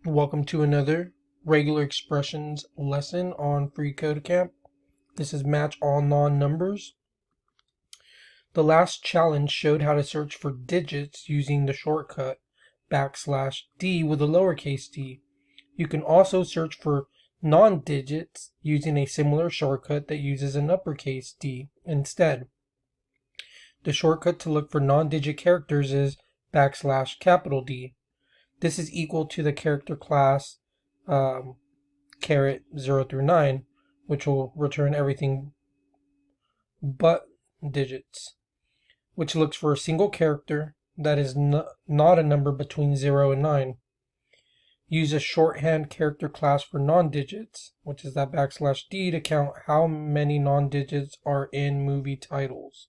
Welcome to another regular expressions lesson on freeCodeCamp. This is match all non-numbers. The last challenge showed how to search for digits using the shortcut \d with a lowercase d. You can also search for non-digits using a similar shortcut that uses an uppercase D instead. The shortcut to look for non-digit characters is \D. This is equal to the character class caret 0 through 9, which will return everything but digits, which looks for a single character that is not a number between 0 and 9. Use a shorthand character class for non-digits, which is that \D, to count how many non-digits are in movie titles.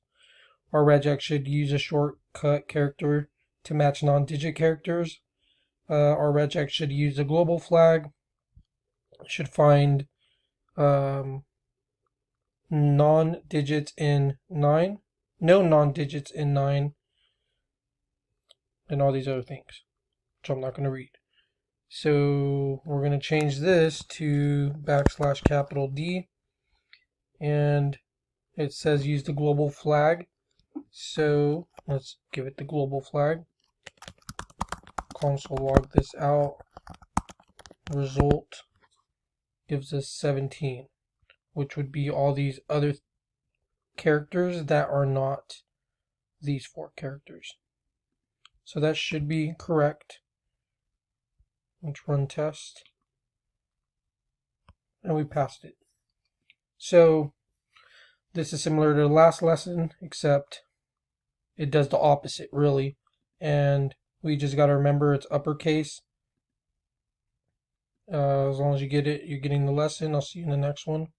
Our regex should use a shortcut character to match non-digit characters. Our regex should use a global flag, should find non-digits in 9, no non-digits in 9, and all these other things, which I'm not going to read. So we're going to change this to \D, and it says use the global flag. So let's give it the global flag. Console log this out. Result gives us 17, which would be all these other characters that are not these 4 characters. So that should be correct. Let's run test. And we passed it. So this is similar to the last lesson, except it does the opposite, really. And we just got to remember it's uppercase. As long as you get it, you're getting the lesson. I'll see you in the next one.